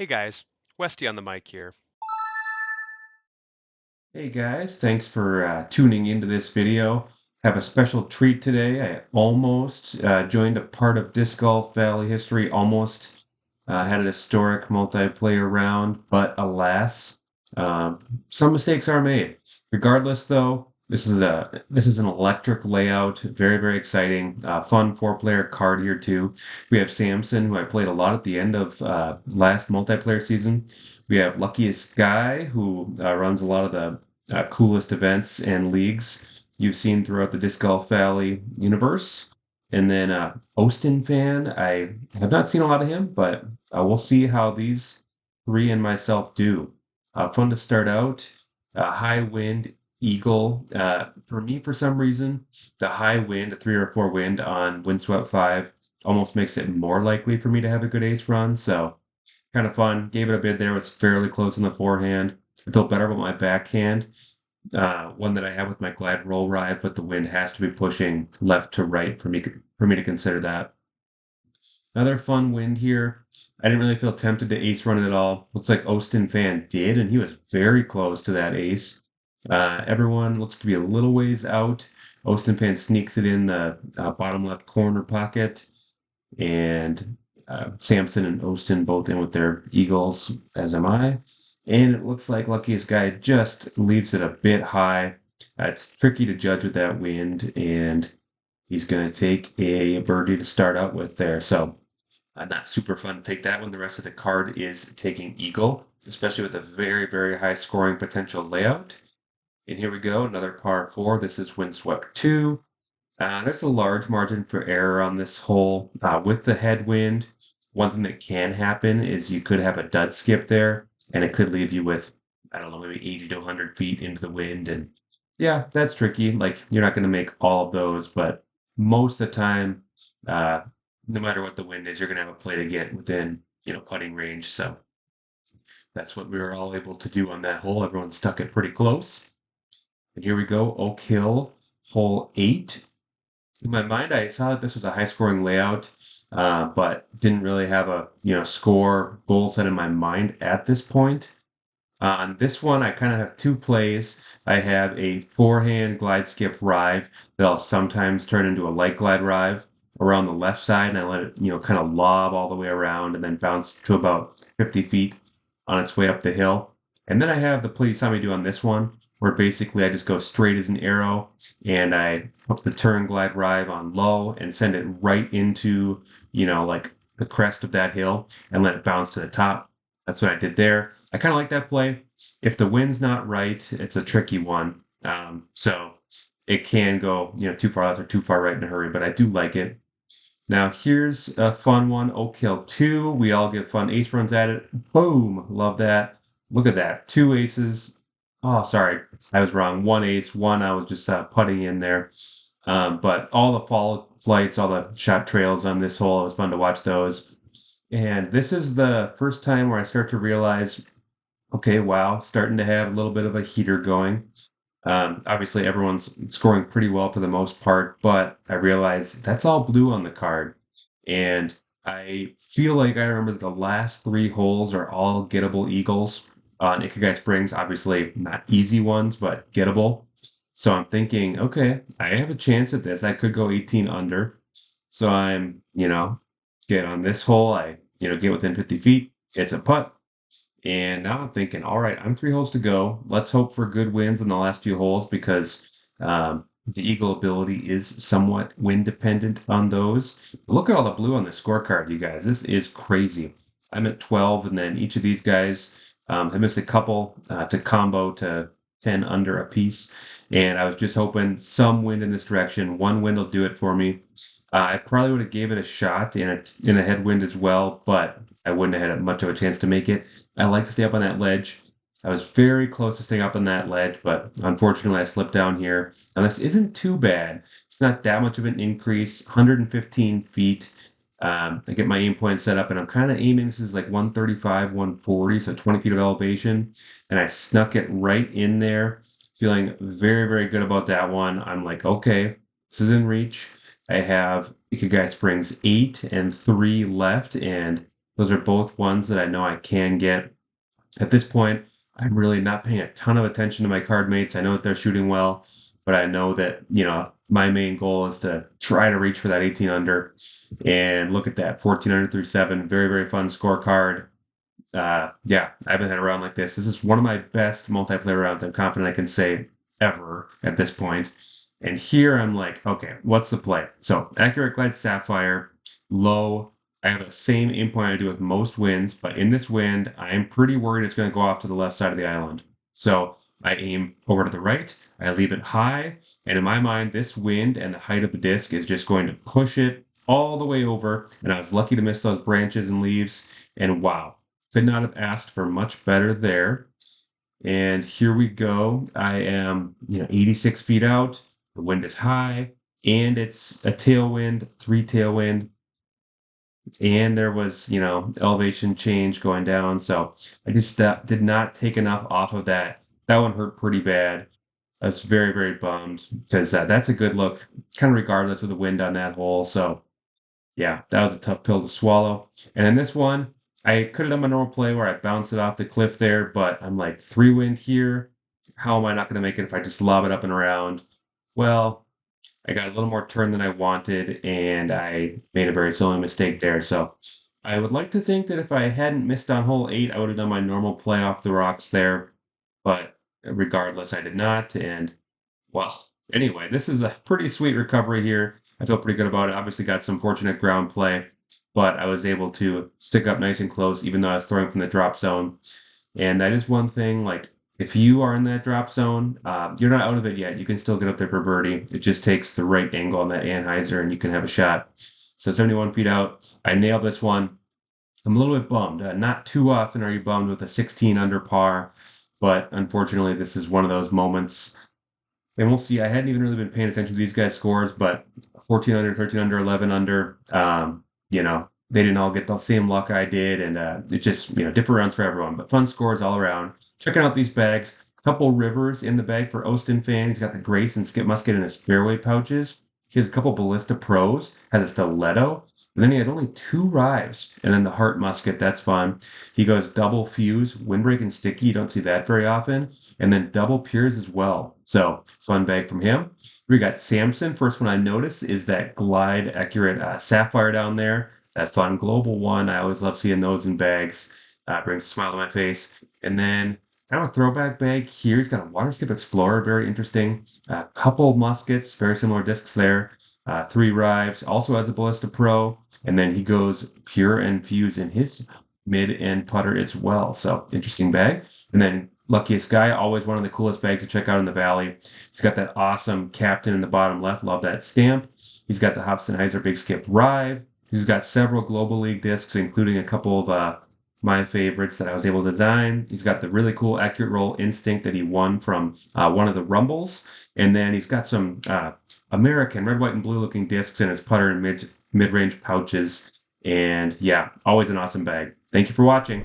Hey guys, Westy on the mic here. Hey guys, thanks for tuning into this video. Have a special treat today. I almost joined a part of Disc Golf Valley history, almost had an historic multiplayer round, but alas, um, some mistakes are made. Regardless, though, this is an electric layout, very very exciting, fun four-player card here too. We have Samson, who I played a lot at the end of last multiplayer season. We have Luckiest Guy, who runs a lot of the coolest events and leagues you've seen throughout the Disc Golf Valley universe. And then Austin fan, I have not seen a lot of him, but we'll see how these three and myself do. Fun to start out. High wind, eagle. For me, for some reason, the high wind, a 3 or 4 wind on windswept 5, almost makes it more likely for me to have a good ace run. So kind of fun. Gave it a bid there. Was fairly close in the forehand. I feel better about my backhand. One that I have with my glide roll ride, but the wind has to be pushing left to right for me to consider that. Another fun wind here. I didn't really feel tempted to ace run it at all. Looks like Austin fan did, and he was very close to that ace. Everyone looks to be a little ways out. Austin fan sneaks it in the bottom left corner pocket, and Samson and Austin both in with their eagles, as am I. And it looks like Luckiest Guy just leaves it a bit high. It's tricky to judge with that wind, and he's going to take a birdie to start out with there. So not super fun to take that one. The rest of the card is taking eagle, especially with a very, very high scoring potential layout. And here we go, another par four. This is windswept two. There's a large margin for error on this hole. With the headwind, one thing that can happen is you could have a dud skip there, and it could leave you with, I don't know, maybe 80 to 100 feet into the wind. And yeah, that's tricky. Like, you're not going to make all of those, but most of the time, uh, no matter what the wind is, you're going to have a play to get within, putting range. So that's what we were all able to do on that hole. Everyone stuck it pretty close. And here we go, Oak Hill, hole 8. In my mind, I saw that this was a high scoring layout, but didn't really have a score goal set in my mind at this point. On this one, I kind of have two plays. I have a forehand glide skip rive that I'll sometimes turn into a light glide rive around the left side, and I let it kind of lob all the way around and then bounce to about 50 feet on its way up the hill. And then I have the play you saw me do on this one, where basically I just go straight as an arrow and I put the turn glide rive on low and send it right into, like the crest of that hill and let it bounce to the top. That's what I did there. I kind of like that play. If the wind's not right, it's a tricky one. So it can go, too far left or too far right in a hurry, but I do like it. Now here's a fun one, Oak Hill 2. We all get fun ace runs at it. Boom! Love that. Look at that. Two aces. Oh, sorry. I was wrong. One ace, one I was just putting in there. But all the fall flights, all the shot trails on this hole, it was fun to watch those. And this is the first time where I start to realize, okay, wow, starting to have a little bit of a heater going. Obviously, everyone's scoring pretty well for the most part, but I realize that's all blue on the card. And I feel like I remember the last three holes are all gettable eagles on Ikigai Springs. Obviously, not easy ones, but gettable. So I'm thinking, okay, I have a chance at this. I could go 18 under. So I'm, get on this hole. I, get within 50 feet. It's a putt. And now I'm thinking, all right, I'm 3 holes to go. Let's hope for good wins in the last few holes because the eagle ability is somewhat wind dependent on those. Look at all the blue on the scorecard, you guys. This is crazy. I'm at 12, and then each of these guys have missed a couple to combo to 10 under a piece. And I was just hoping some wind in this direction. One wind will do it for me. I probably would have gave it a shot in a headwind as well, but I wouldn't have had much of a chance to make it. I like to stay up on that ledge. I was very close to staying up on that ledge, but unfortunately I slipped down here. And this isn't too bad. It's not that much of an increase, 115 feet. I get my aim point set up, and I'm kind of aiming. This is like 135, 140, so 20 feet of elevation. And I snuck it right in there, feeling very, very good about that one. I'm like, okay, this is in reach. I have Ikigai Springs 8 and 3 left, and Those are both ones that I know I can get. At this point, I'm really not paying a ton of attention to my card mates. I know that they're shooting well, but I know that, my main goal is to try to reach for that 18 under. And look at that, 14 under through 7. Very, very fun scorecard. Yeah, I haven't had a round like this. This is one of my best multiplayer rounds I'm confident I can say ever at this point. And here I'm like, okay, what's the play? So accurate glide sapphire, low. I have the same aim point I do with most winds, but in this wind, I'm pretty worried it's going to go off to the left side of the island. So I aim over to the right, I leave it high, and in my mind, this wind and the height of the disc is just going to push it all the way over. And I was lucky to miss those branches and leaves. And wow, could not have asked for much better there. And here we go. I am, 86 feet out. The wind is high, and it's a tailwind, three tailwind, and there was, elevation change going down. So I just did not take enough off of that. That one hurt pretty bad. I was very, very bummed because that's a good look, kind of regardless of the wind on that hole. So yeah, that was a tough pill to swallow. And in this one, I could have done my normal play where I bounced it off the cliff there, but I'm like, three wind here. How am I not going to make it if I just lob it up and around? Well, I got a little more turn than I wanted, and I made a very silly mistake there. So I would like to think that if I hadn't missed on hole 8, I would have done my normal play off the rocks there. But regardless, I did not. And well, anyway, this is a pretty sweet recovery here. I feel pretty good about it. Obviously, got some fortunate ground play, but I was able to stick up nice and close, even though I was throwing from the drop zone. And that is one thing. Like, if you are in that drop zone, you're not out of it yet. You can still get up there for birdie. It just takes the right angle on that anhyzer, and you can have a shot. So 71 feet out, I nailed this one. I'm a little bit bummed. Not too often are you bummed with a 16 under par, but unfortunately, this is one of those moments and we'll see. I hadn't even really been paying attention to these guys' scores, but 14 under, 13 under, 11 under, they didn't all get the same luck I did. And it just, different rounds for everyone, but fun scores all around. Checking out these bags. Couple rivers in the bag for Austin fan. He's got the Grace and Skip Musket in his fairway pouches. He has a couple Ballista Pros, has a Stiletto, and then he has only two Rives, and then the Heart Musket. That's fun. He goes double Fuse, Windbreak, and Sticky. You don't see that very often and then double Piers as well. So fun bag from him. We got Samson. First one I noticed is that Glide Accurate Sapphire down there. That fun global one. I always love seeing those in bags. Brings a smile to my face. And then kind of a throwback bag here. He's got a Water Skip Explorer. Very interesting. A couple muskets. Very similar discs there. Three Rives. Also has a Ballista Pro. And then he goes Pure and Fuse in his mid and putter as well. So interesting bag. And then Luckiest Guy, always one of the coolest bags to check out in the valley. He's got that awesome captain in the bottom left. Love that stamp. He's got the Hobsonheiser Big Skip Rive. He's got several Global League discs, including a couple of my favorites that I was able to design. He's got the really cool Accurate Roll Instinct that he won from one of the Rumbles. And then he's got some American red, white, and blue looking discs in his putter and mid-range pouches. And yeah, always an awesome bag. Thank you for watching.